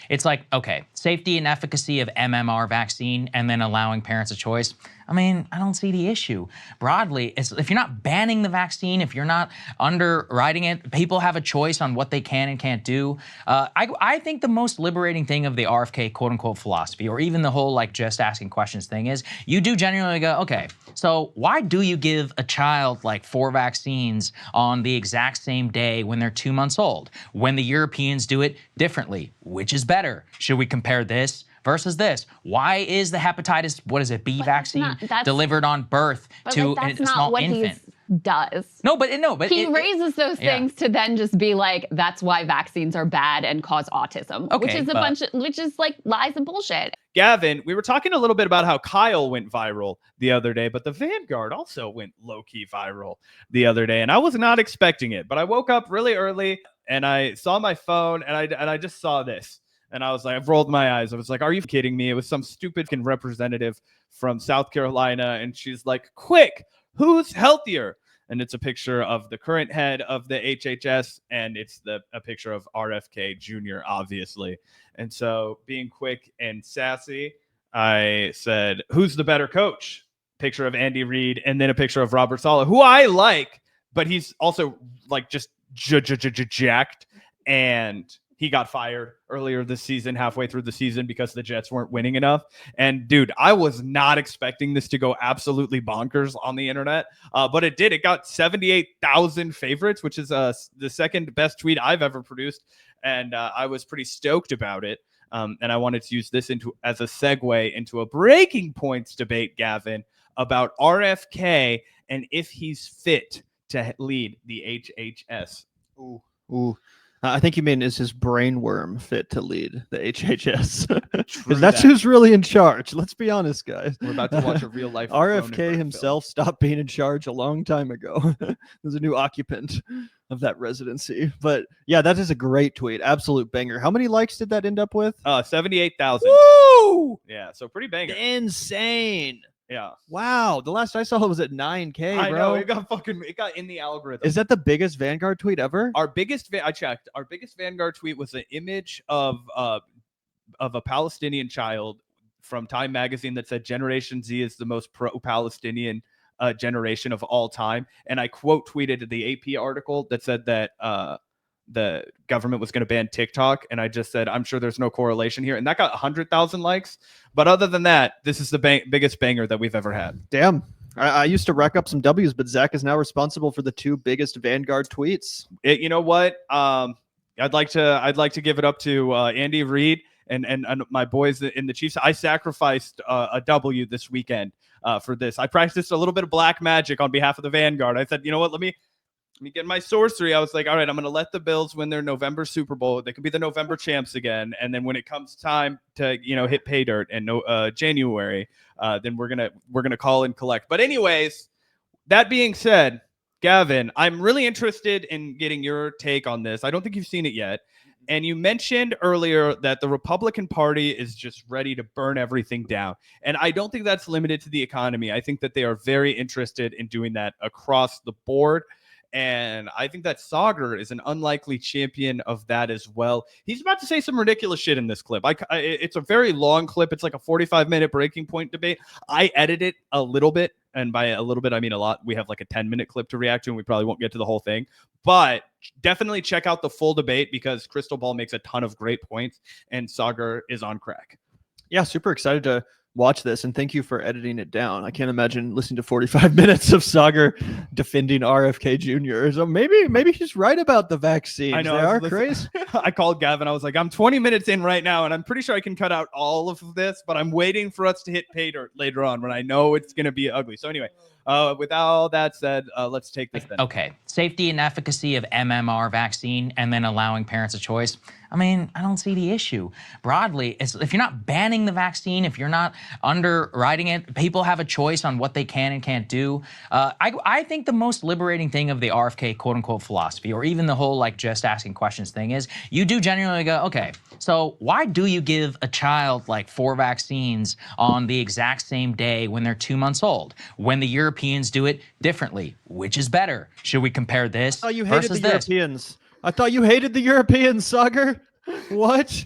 It's like, okay, safety and efficacy of MMR vaccine and then allowing parents a choice. I mean, I don't see the issue. Broadly, if you're not banning the vaccine, if you're not underwriting it, people have a choice on what they can and can't do. I think the most liberating thing of the RFK quote unquote philosophy, or even the whole like just asking questions thing, is you do genuinely go, okay, so why do you give a child like 4 vaccines on the exact same day when they're 2 months old, when the Europeans do it differently? Which is better? Should we compare this versus this? Why is the hepatitis, B vaccine delivered on birth to a small infant? Does. No, but he raises those things to then just be like, that's why vaccines are bad and cause autism, okay, which is like lies and bullshit. Gavin, we were talking a little bit about how Kyle went viral the other day, but the Vanguard also went low-key viral the other day, and I was not expecting it. But I woke up really early and I saw my phone and I just saw this. And I was like, I've rolled my eyes. I was like, are you kidding me? It was some stupid representative from South Carolina. And she's like, quick, who's healthier? And it's a picture of the current head of the HHS. And it's a picture of RFK Jr., obviously. And so being quick and sassy, I said, who's the better coach? Picture of Andy Reid and then a picture of Robert Saleh, who I like, but he's also like just jacked. And he got fired earlier this season, halfway through the season, because the Jets weren't winning enough. And dude, I was not expecting this to go absolutely bonkers on the internet, but it did. It got 78,000 favorites, which is the second best tweet I've ever produced. And I was pretty stoked about it. And I wanted to use this as a segue into a breaking points debate, Gavin, about RFK and if he's fit to lead the HHS. Ooh. I think you mean, is his brainworm fit to lead the HHS? Because that's who's really in charge. Let's be honest, guys. We're about to watch a real life. RFK himself stopped being in charge a long time ago. There's a new occupant of that residency. But yeah, that is a great tweet. Absolute banger. How many likes did that end up with? 78,000. Woo! Yeah, so pretty banger. Insane. Yeah. Wow. The last I saw it was at 9K, bro. I know. It got in the algorithm. Is that the biggest Vanguard tweet ever? I checked. Our biggest Vanguard tweet was an image of a Palestinian child from Time magazine that said Generation Z is the most pro-Palestinian generation of all time. And I quote tweeted the AP article that said that the government was going to ban TikTok. And I just said, I'm sure there's no correlation here. And that got 100,000 likes. But other than that, this is the biggest banger that we've ever had. Damn. I used to rack up some W's, but Zach is now responsible for the 2 biggest Vanguard tweets. You know what? I'd like to give it up to Andy Reid and my boys in the Chiefs. I sacrificed a W this weekend for this. I practiced a little bit of black magic on behalf of the Vanguard. I said, you know what? Let me get my sorcery. I was like, all right, I'm going to let the Bills win their November Super Bowl. They could be the November champs again. And then when it comes time to, hit pay dirt in January, then we're going to call and collect. But anyways, that being said, Gavin, I'm really interested in getting your take on this. I don't think you've seen it yet. And you mentioned earlier that the Republican Party is just ready to burn everything down. And I don't think that's limited to the economy. I think that they are very interested in doing that across the board. And I think that Saagar is an unlikely champion of that as well. He's about to say some ridiculous shit in this clip. It's a very long clip. It's like a 45-minute breaking point debate. I edited it a little bit. And by a little bit, I mean a lot. We have like a 10-minute clip to react to, and we probably won't get to the whole thing. But definitely check out the full debate because Krystal Ball makes a ton of great points, and Saagar is on crack. Yeah, super excited to watch this, and thank you for editing it down. I can't imagine listening to 45 minutes of Saagar defending RFK Jr. So maybe he's right about the vaccines. I know, they are crazy. I called Gavin. I was like, I'm 20 minutes in right now, and I'm pretty sure I can cut out all of this, but I'm waiting for us to hit pay dirt later on when I know it's going to be ugly. So anyway, with all that said, let's take this then. Okay, safety and efficacy of MMR vaccine and then allowing parents a choice. I mean, I don't see the issue. Broadly, if you're not banning the vaccine, if you're not underwriting it, people have a choice on what they can and can't do. I think the most liberating thing of the RFK quote-unquote philosophy, or even the whole like just asking questions thing, is you do genuinely go, okay, so why do you give a child like 4 vaccines on the exact same day when they're 2 months old, when the Europeans do it differently? Which is better? Should we compare this you hated versus the this? Europeans. I thought you hated the Europeans, Saagar. What?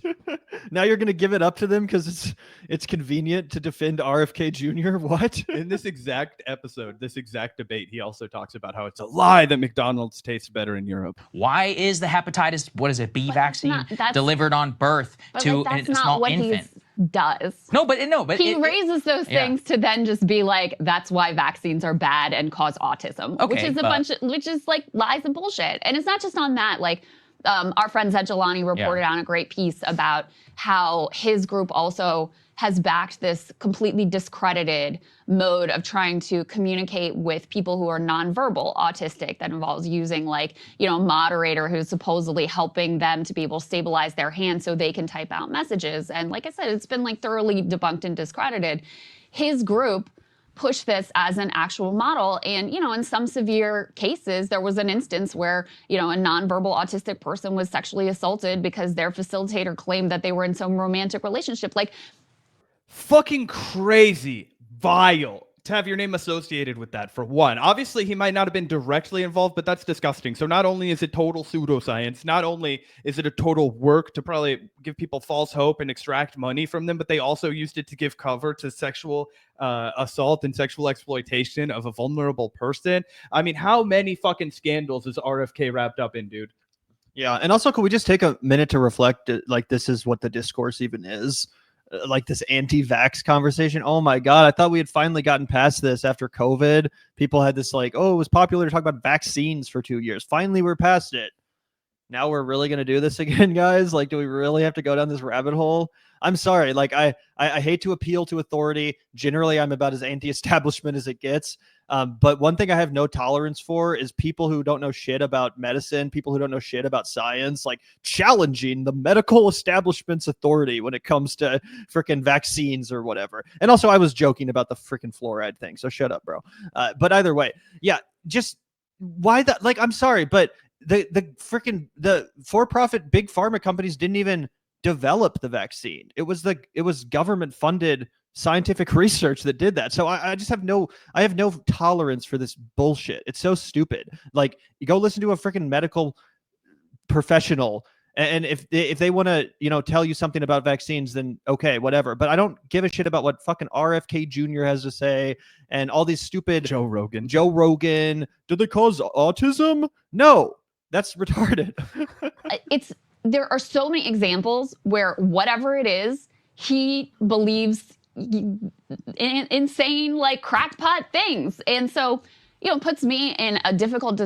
Now you're gonna give it up to them because it's convenient to defend RFK Jr. What? In this exact episode, this exact debate, he also talks about how it's a lie that McDonald's tastes better in Europe. Why is the hepatitis, what is it, B vaccine that's- delivered on birth to that's a not small what infant? he does. No, but He raises those things to then just be like, that's why vaccines are bad and cause autism, Okay, which is which is like lies and bullshit. And it's not just on that. Like, our friend Zed Jelani reported on a great piece about how his group also has backed this completely discredited mode of trying to communicate with people who are nonverbal autistic that involves using like, you know, a moderator who's supposedly helping them to be able to stabilize their hand so they can type out messages. And like I said, it's been like thoroughly debunked and discredited. His group push this as an actual model. And, you know, in some severe cases, there was an instance where, you know, a nonverbal autistic person was sexually assaulted because their facilitator claimed that they were in some romantic relationship. Like, fucking crazy, vile to have your name associated with that, for one. Obviously, he might not have been directly involved, but that's disgusting. So not only is it total pseudoscience, not only is it a total work to probably give people false hope and extract money from them, but they also used it to give cover to sexual assault and sexual exploitation of a vulnerable person. I mean, how many fucking scandals is RFK wrapped up in, dude? Yeah, and also, could we just take a minute to reflect? Like, this is what the discourse even is. Like this anti-vax conversation. Oh my God. I thought we had finally gotten past this after COVID. People had this like, oh, it was popular to talk about vaccines for 2 years. Finally, we're past it. Now we're really going to do this again, guys. Like, do we really have to go down this rabbit hole? I'm sorry. Like, I hate to appeal to authority. Generally, I'm about as anti-establishment as it gets. But one thing I have no tolerance for is people who don't know shit about medicine, people who don't know shit about science, like challenging the medical establishment's authority when it comes to freaking vaccines or whatever. And also, I was joking about the freaking fluoride thing. So shut up, bro. But either way, yeah, just why that? Like, I'm sorry, but the for-profit big pharma companies didn't even develop the vaccine. It was government funded scientific research that did that. So I just have no tolerance for this bullshit. It's so stupid. Like, you go listen to a freaking medical professional, and if they want to, you know, tell you something about vaccines, then okay, whatever. But I don't give a shit about what fucking RFK Jr. has to say and all these stupid Joe Rogan. Do they cause autism? No, that's retarded. There are so many examples where whatever it is, he believes insane, like crackpot things. And so, you know, it puts me in a difficult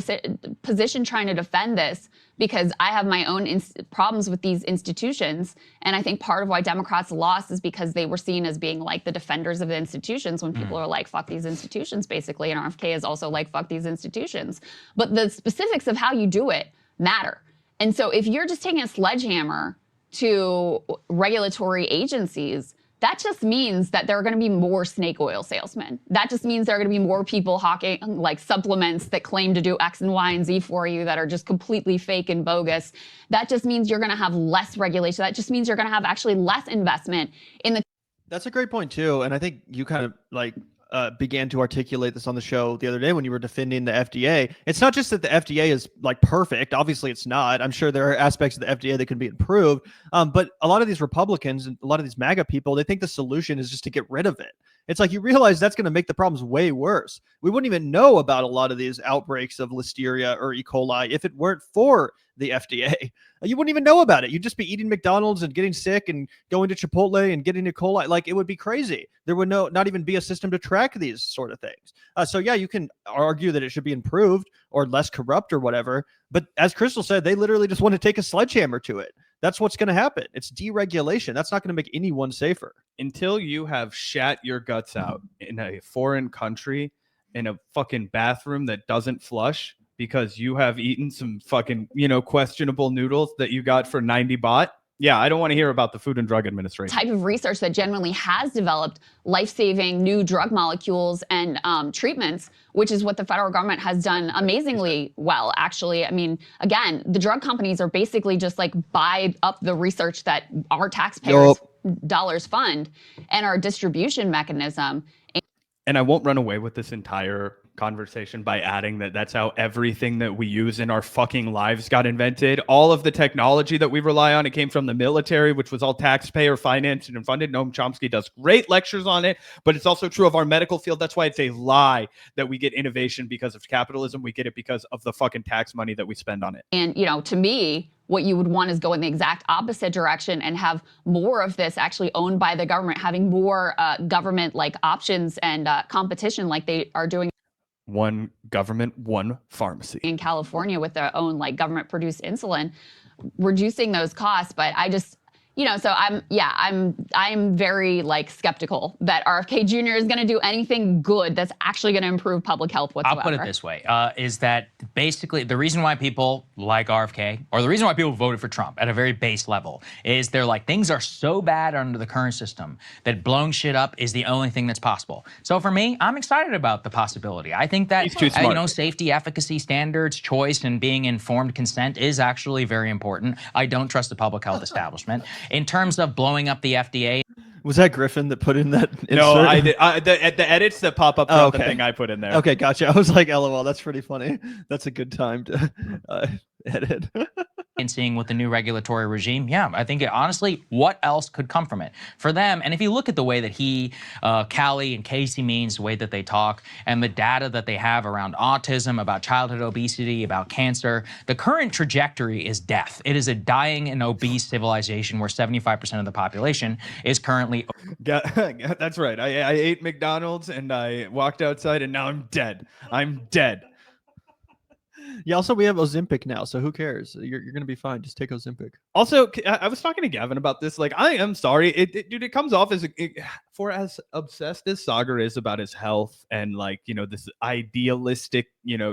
position trying to defend this, because I have my own problems with these institutions. And I think part of why Democrats lost is because they were seen as being like the defenders of the institutions when people are like, fuck these institutions, basically. And RFK is also like, fuck these institutions. But the specifics of how you do it matter. And so if you're just taking a sledgehammer to regulatory agencies, that just means that there are going to be more snake oil salesmen. That just means there are going to be more people hawking like supplements that claim to do X and Y and Z for you that are just completely fake and bogus. That just means you're going to have less regulation. That just means you're going to have actually less investment in the. That's a great point too. And I think you kind of like began to articulate this on the show the other day when you were defending the FDA. It's not just that the FDA is like perfect. Obviously it's not. I'm sure there are aspects of the FDA that can be improved. But a lot of these Republicans and a lot of these MAGA people, they think the solution is just to get rid of it. It's like, you realize that's going to make the problems way worse. We wouldn't even know about a lot of these outbreaks of listeria or E. coli if it weren't for the FDA. You wouldn't even know about it. You'd just be eating McDonald's and getting sick and going to Chipotle and getting E. coli. Like, it would be crazy. There would not even be a system to track these sort of things. So yeah, you can argue that it should be improved or less corrupt or whatever. But as Krystal said, they literally just want to take a sledgehammer to it. That's what's going to happen. It's deregulation. That's not going to make anyone safer. Until you have shat your guts out in a foreign country in a fucking bathroom that doesn't flush because you have eaten some fucking, you know, questionable noodles that you got for 90 baht. Yeah, I don't want to hear about the Food and Drug Administration. Type of research that genuinely has developed life-saving new drug molecules and treatments, which is what the federal government has done amazingly well, actually. I mean, again, the drug companies are basically just like buy up the research that our taxpayers' dollars fund and our distribution mechanism. And I won't run away with this entire conversation by adding that that's how everything that we use in our fucking lives got invented. All of the technology that we rely on, it came from the military, which was all taxpayer financed and funded. Noam Chomsky does great lectures on it, but it's also true of our medical field. That's why it's a lie that we get innovation because of capitalism. We get it because of the fucking tax money that we spend on it. And, to me, what you would want is go in the exact opposite direction and have more of this actually owned by the government, having more government like options and competition like they are doing. One government, one pharmacy. In California with their own like government produced insulin, reducing those costs. But I just, so I'm very like skeptical that RFK Jr. is going to do anything good that's actually going to improve public health whatsoever. I'll put it this way, is that basically the reason why people like RFK, or the reason why people voted for Trump at a very base level, is they're like, things are so bad under the current system that blowing shit up is the only thing that's possible. So for me, I'm excited about the possibility. I think that, safety, efficacy, standards, choice, and being informed consent is actually very important. I don't trust the public health establishment. In terms of blowing up the FDA. Was that Griffin that put in that insert? No, I did. The edits that pop up throughout the thing I put in there. Okay, gotcha. I was like, LOL, that's pretty funny. That's a good time to edit. And seeing with the new regulatory regime, I think honestly, what else could come from it for them? And if you look at the way that Callie and Casey Means, the way that they talk, and the data that they have around autism, about childhood obesity, about cancer, the current trajectory is death. It is a dying and obese civilization where 75% of the population is currently. That's right. I ate McDonald's and I walked outside and now I'm dead. I'm dead. Yeah, also we have Ozempic now, so who cares? You're going to be fine. Just take Ozempic. Also, I was talking to Gavin about this. Like, I am sorry. Dude, it comes off as for as obsessed as Saagar is about his health and like, this idealistic,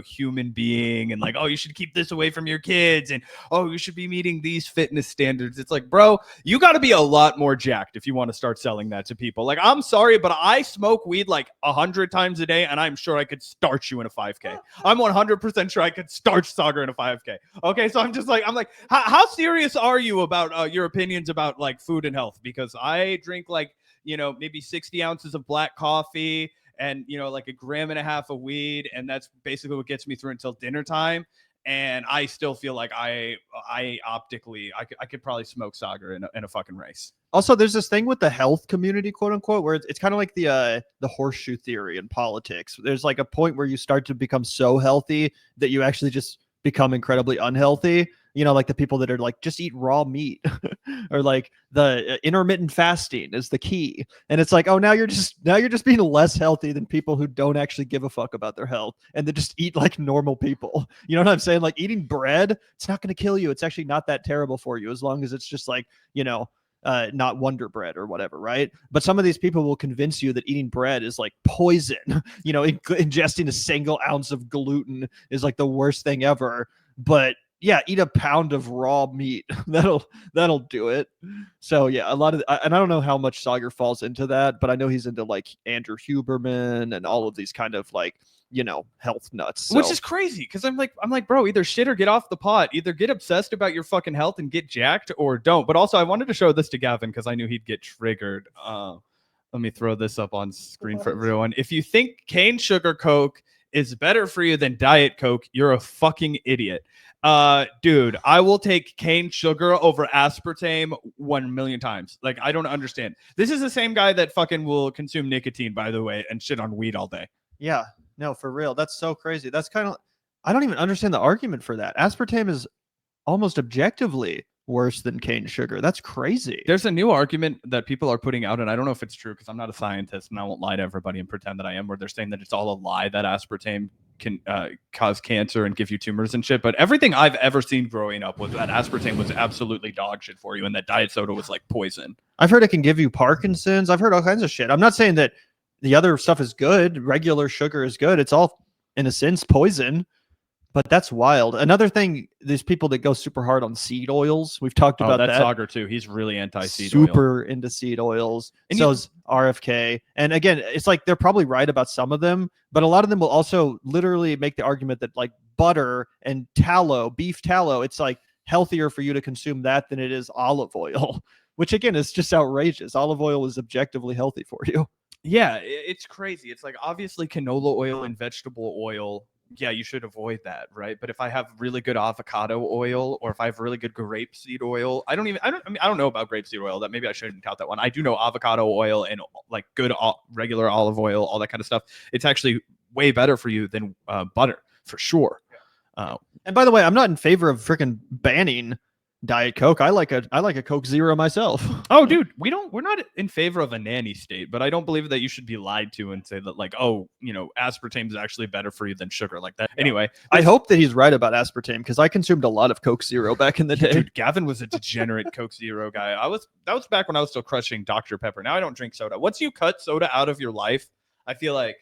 human being and like, oh, you should keep this away from your kids and oh, you should be meeting these fitness standards. It's like, bro, you got to be a lot more jacked if you want to start selling that to people. Like, I'm sorry, but I smoke weed like 100 times a day and I'm sure I could start you in a 5K. I'm 100% sure I could start Saagar in a 5K. Okay, so I'm like, how serious are you about your opinions about like food and health? Because I drink like, maybe 60 ounces of black coffee and, like 1.5 grams of weed. And that's basically what gets me through until dinner time. And I still feel like I could probably smoke Saagar in a fucking race. Also, there's this thing with the health community, quote unquote, where it's kind of like the horseshoe theory in politics. There's like a point where you start to become so healthy that you actually just become incredibly unhealthy. Like the people that are like, just eat raw meat or like the intermittent fasting is the key. And it's like, oh, now you're just being less healthy than people who don't actually give a fuck about their health and they just eat like normal people. You know what I'm saying? Like eating bread, it's not going to kill you. It's actually not that terrible for you as long as it's just like, not Wonder Bread or whatever, right? But some of these people will convince you that eating bread is like poison. Ingesting a single ounce of gluten is like the worst thing ever. But yeah, eat a pound of raw meat. That'll do it. So yeah, a lot of, and I don't know how much Saagar falls into that, but I know he's into like Andrew Huberman and all of these kind of like, health nuts. So. Which is crazy because I'm like, bro, either shit or get off the pot. Either get obsessed about your fucking health and get jacked or don't. But also I wanted to show this to Gavin because I knew he'd get triggered. Let me throw this up on screen for everyone. If you think cane sugar Coke is better for you than Diet Coke, you're a fucking idiot. Dude, I will take cane sugar over aspartame 1 million times. Like, I don't understand. This is the same guy that fucking will consume nicotine, by the way, and shit on weed all day. Yeah, no, for real. That's so crazy. That's kind of, I don't even understand the argument for that. Aspartame is almost objectively worse than cane sugar. That's crazy. There's a new argument that people are putting out, and I don't know if it's true because I'm not a scientist and I won't lie to everybody and pretend that I am, where they're saying that it's all a lie that aspartame can cause cancer and give you tumors and shit. But everything I've ever seen growing up was that aspartame was absolutely dog shit for you and that diet soda was like poison. I've heard it can give you Parkinson's. I've heard all kinds of shit. I'm not saying that the other stuff is good. Regular sugar is good. It's all, in a sense, poison. But that's wild. Another thing, there's people that go super hard on seed oils. We've talked about that. That's Saagar too. He's really anti-seed oil. Super oil. into seed oils. And so is RFK. And again, it's like they're probably right about some of them, but a lot of them will also literally make the argument that like butter and tallow, beef tallow, it's like healthier for you to consume that than it is olive oil, which again is just outrageous. Olive oil is objectively healthy for you. Yeah, it's crazy. It's like obviously canola oil and vegetable oil. Yeah, you should avoid that, right? But if I have really good avocado oil, or if I have really good grapeseed oil, I don't know about grapeseed oil. That maybe I shouldn't count that one. I do know avocado oil and like good regular olive oil, all that kind of stuff. It's actually way better for you than butter, for sure. And by the way, I'm not in favor of freaking banning Diet Coke. I like a Coke Zero myself. Oh, dude, we're not in favor of a nanny state, but I don't believe that you should be lied to and say that like, oh, aspartame is actually better for you than sugar like that. Anyway, I hope that he's right about aspartame because I consumed a lot of Coke Zero back in the day. Dude, Gavin was a degenerate Coke Zero guy. That was back when I was still crushing Dr. Pepper. Now I don't drink soda. Once you cut soda out of your life, I feel like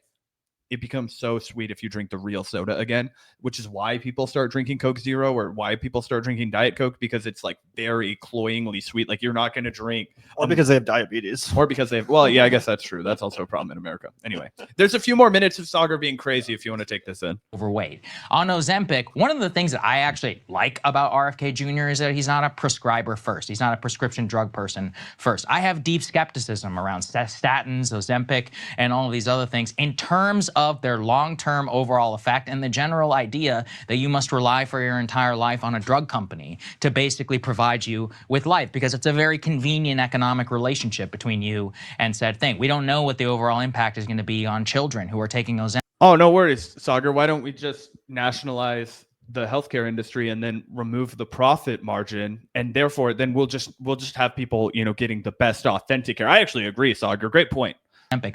it becomes so sweet if you drink the real soda again, which is why people start drinking Coke Zero or why people start drinking Diet Coke, because it's like very cloyingly sweet. Like you're not going to drink. Or because they have diabetes. Or because they have, well, yeah, I guess that's true. That's also a problem in America. Anyway, there's a few more minutes of Saagar being crazy if you want to take this in. Overweight. On Ozempic, one of the things that I actually like about RFK Jr. is that he's not a prescriber first. He's not a prescription drug person first. I have deep skepticism around statins, Ozempic, and all of these other things in terms of their long-term overall effect and the general idea that you must rely for your entire life on a drug company to basically provide you with life, because it's a very convenient economic relationship between you and said thing. We don't know what the overall impact is going to be on children who are taking Ozempic. Oh, no worries, Saagar. Why don't we just nationalize the healthcare industry and then remove the profit margin, and therefore then we'll just have people, getting the best authentic care. I actually agree, Saagar. Great point.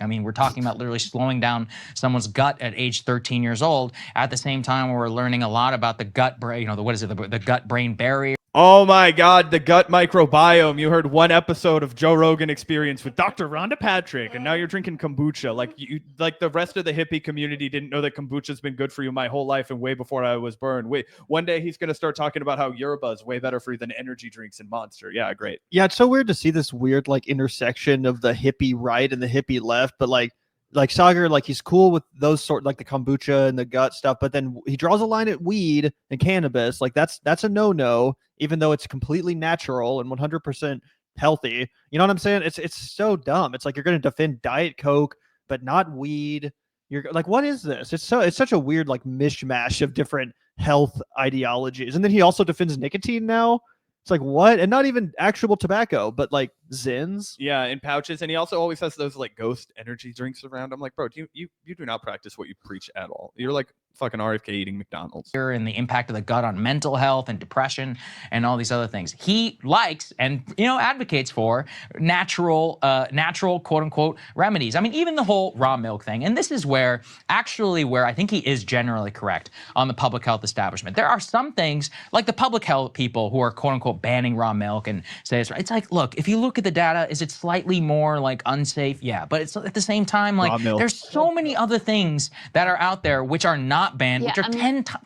I mean, we're talking about literally slowing down someone's gut at age 13 years old. At the same time, we're learning a lot about the gut brain, the gut-brain barrier. Oh my God, the gut microbiome. You heard one episode of Joe Rogan Experience with Dr. Rhonda Patrick, and now you're drinking kombucha. Like the rest of the hippie community didn't know that kombucha's been good for you my whole life and way before I was born. Wait, one day he's going to start talking about how yerba is way better for you than energy drinks and Monster. Yeah, great. Yeah, it's so weird to see this weird like intersection of the hippie right and the hippie left, but like Saagar, like he's cool with those sort, like the kombucha and the gut stuff, but then he draws a line at weed and cannabis. Like that's a no, even though it's completely natural and 100% healthy. You know what I'm saying? It's so dumb. It's like you're going to defend Diet Coke, but not weed. You're like, what is this? It's such a weird like mishmash of different health ideologies. And then he also defends nicotine now. It's like, what? And not even actual tobacco, but like Zins. Yeah, in pouches. And he also always has those like ghost energy drinks around. I'm like, bro, you do not practice what you preach at all. You're like fucking RFK eating McDonald's. And the impact of the gut on mental health and depression and all these other things. He likes and advocates for natural quote unquote remedies. I mean, even the whole raw milk thing. And this is where I think he is generally correct on the public health establishment. There are some things like the public health people who are quote unquote banning raw milk and say it's right. It's like, look, if you look at the data, is it slightly more like unsafe? Yeah, but it's at the same time like there's so many other things that are out there which are not banned, which are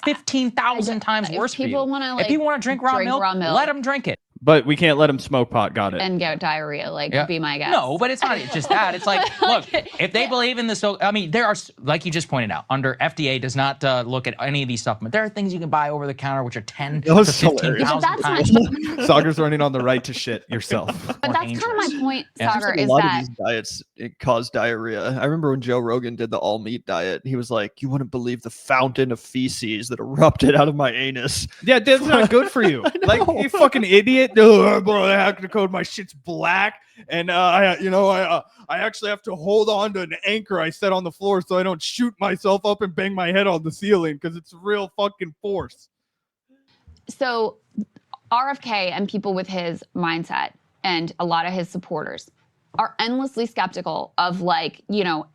15,000 times worse for you. If people want to drink raw milk, let them drink it. But we can't let them smoke pot. Got it. And get diarrhea, be my guest. No, but it's not just that. It's like, look, if they believe in this, I mean, there are, like you just pointed out, under FDA does not look at any of these supplements. There are things you can buy over the counter which are 10 to 15,000 times. Saagar's running on the right to shit yourself. But that's kind of my point, Saagar, is that a lot of these diets cause diarrhea. I remember when Joe Rogan did the all meat diet, he was like, you wouldn't believe the fountain of feces that erupted out of my anus. Yeah, that's not good for you. Like, you fucking idiot. Bro, I have to code my shit's black, and I actually have to hold on to an anchor I set on the floor so I don't shoot myself up and bang my head on the ceiling because it's real fucking force. So RFK and people with his mindset and a lot of his supporters are endlessly skeptical of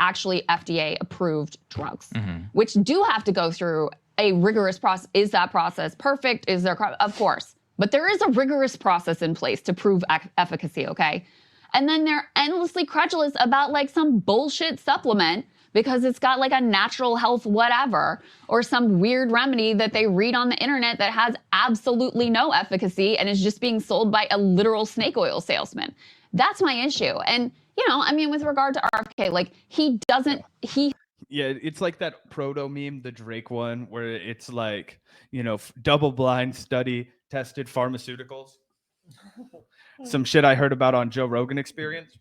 actually FDA approved drugs, which do have to go through a rigorous process. Is that process perfect? Is there, of course. But there is a rigorous process in place to prove efficacy, okay? And then they're endlessly credulous about some bullshit supplement because it's got a natural health whatever or some weird remedy that they read on the internet that has absolutely no efficacy and is just being sold by a literal snake oil salesman. That's my issue. And, with regard to RFK, Yeah, it's like that proto meme, the Drake one, where it's like, double-blind study tested pharmaceuticals. Some shit I heard about on Joe Rogan Experience.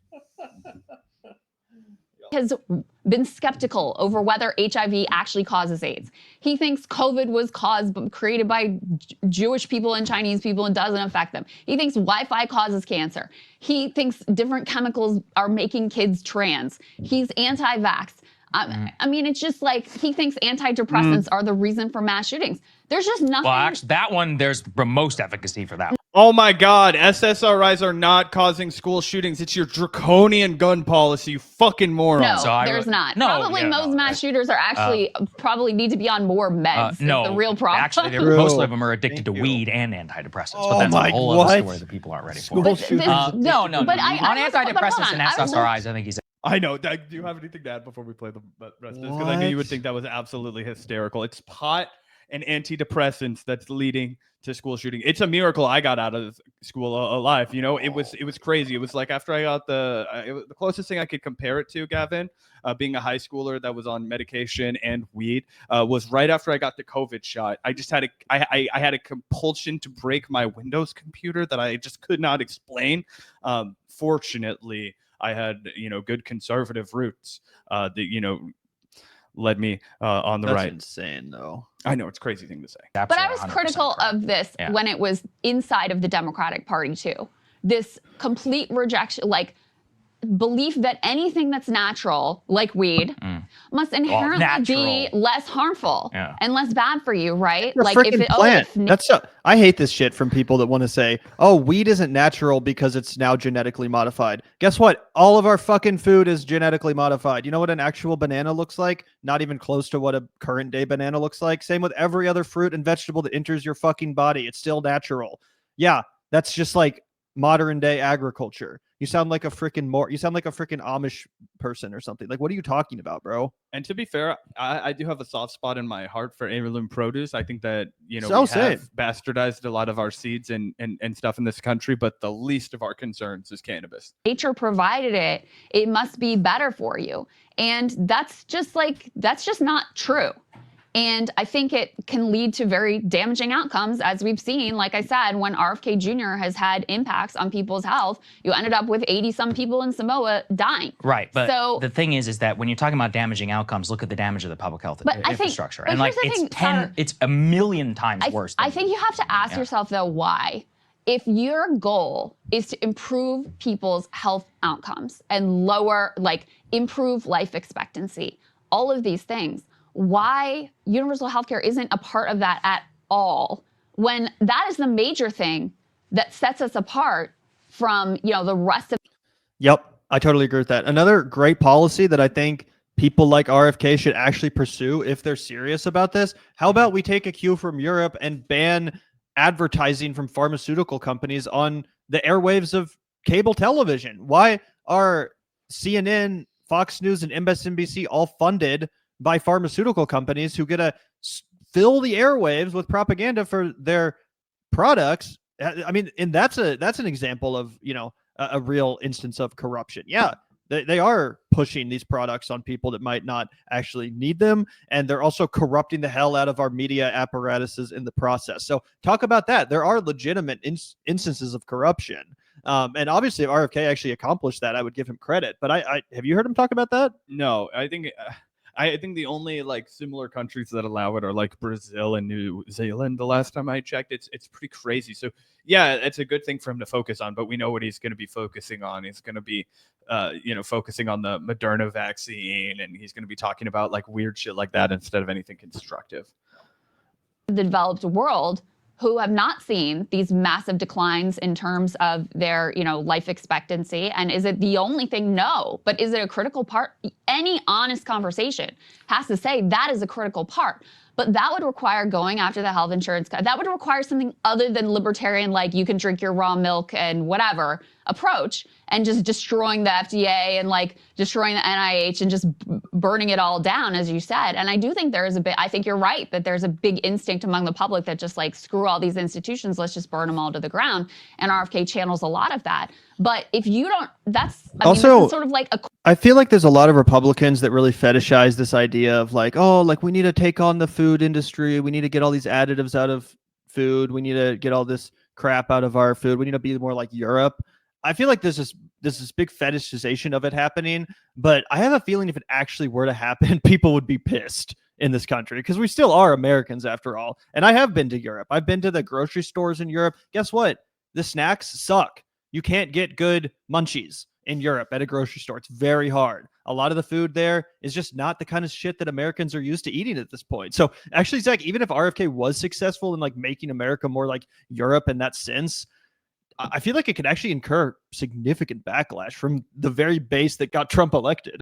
has been skeptical over whether HIV actually causes AIDS. He thinks COVID was created by Jewish people and Chinese people and doesn't affect them. He thinks Wi-Fi causes cancer. He thinks different chemicals are making kids trans. He's anti-vax. I mean, it's just like he thinks antidepressants are the reason for mass shootings. There's just nothing. Well, actually, that one, there's the most efficacy for that one. Oh my God, SSRIs are not causing school shootings. It's your draconian gun policy, you fucking moron. No, So there's not. No, Probably yeah, most no, mass shooters are actually probably need to be on more meds. No, It's the real problem. Actually, True. most of them are addicted Thank to you. weed and antidepressants. Oh But that's my- a whole other what? story that people aren't ready for. School But shootings. No. But I On was- but hold antidepressants on, and I was- SSRIs, I think he's. I know. Do you have anything to add before we play the rest of this? Because I knew you would think that was absolutely hysterical. It's pot and antidepressants that's leading to school shooting. It's a miracle I got out of school alive. You know, it was crazy. It was like after I got the closest thing I could compare it to, Gavin, being a high schooler that was on medication and weed, was right after I got the COVID shot. I just had I had a compulsion to break my Windows computer that I just could not explain. Fortunately, I had, good conservative roots that, led me on the That's right. insane, though. I know, it's a crazy thing to say. But I was critical of this when it was inside of the Democratic Party too. This complete rejection, like belief that anything that's natural, like weed, must inherently be less harmful and less bad for you, right? You're Like a freaking plant. That's I hate this shit from people that want to say, "Oh, weed isn't natural because it's now genetically modified." Guess what? All of our fucking food is genetically modified. You know what an actual banana looks like? Not even close to what a current day banana looks like. Same with every other fruit and vegetable that enters your fucking body. It's still natural. Yeah, that's just like modern day agriculture. You sound like a freaking Amish person or something. Like, what are you talking about, bro? And to be fair, I do have a soft spot in my heart for heirloom produce. I think that, we have bastardized a lot of our seeds and stuff in this country, but the least of our concerns is cannabis. Nature provided it, it must be better for you. And that's just not true. And I think it can lead to very damaging outcomes, as we've seen. Like I said, when RFK Jr. has had impacts on people's health, you ended up with 80-some people in Samoa dying. Right, but the thing is that when you're talking about damaging outcomes, look at the damage of the public health infrastructure. And like it's a million times worse. I think you have to ask yourself, though, why? If your goal is to improve people's health outcomes and improve life expectancy, all of these things, why universal healthcare isn't a part of that at all, when that is the major thing that sets us apart from, the rest of. Yep, I totally agree with that. Another great policy that I think people like RFK should actually pursue if they're serious about this. How about we take a cue from Europe and ban advertising from pharmaceutical companies on the airwaves of cable television? Why are CNN, Fox News, and MSNBC all funded by pharmaceutical companies who get to fill the airwaves with propaganda for their products? I mean, and that's an example of, a real instance of corruption. Yeah, they are pushing these products on people that might not actually need them. And they're also corrupting the hell out of our media apparatuses in the process. So talk about that. There are legitimate instances of corruption. And obviously if RFK actually accomplished that, I would give him credit. But I have you heard him talk about that? No, I think the only similar countries that allow it are like Brazil and New Zealand. The last time I checked, it's pretty crazy. So yeah, it's a good thing for him to focus on, but we know what he's going to be focusing on. He's going to be, focusing on the Moderna vaccine, and he's going to be talking about weird shit like that instead of anything constructive. The developed world who have not seen these massive declines in terms of their, life expectancy. And is it the only thing? No. But is it a critical part? Any honest conversation has to say that is a critical part. But that would require going after the health insurance. That would require something other than libertarian, you can drink your raw milk and whatever approach, and just destroying the FDA and destroying the NIH and just burning it all down, as you said. And I do think I think you're right that there's a big instinct among the public that just screw all these institutions, let's just burn them all to the ground. And RFK channels a lot of that. But if you don't, this is sort of I feel like there's a lot of Republicans that really fetishize this idea of we need to take on the food industry. We need to get all these additives out of food. We need to get all this crap out of our food. We need to be more like Europe. I feel like there's there's this big fetishization of it happening. But I have a feeling if it actually were to happen, people would be pissed in this country because we still are Americans after all. And I have been to Europe. I've been to the grocery stores in Europe. Guess what? The snacks suck. You can't get good munchies in Europe at a grocery store. It's very hard. A lot of the food there is just not the kind of shit that Americans are used to eating at this point. So actually, Zach, even if RFK was successful in like making America more like Europe in that sense, I feel like it could actually incur significant backlash from the very base that got Trump elected.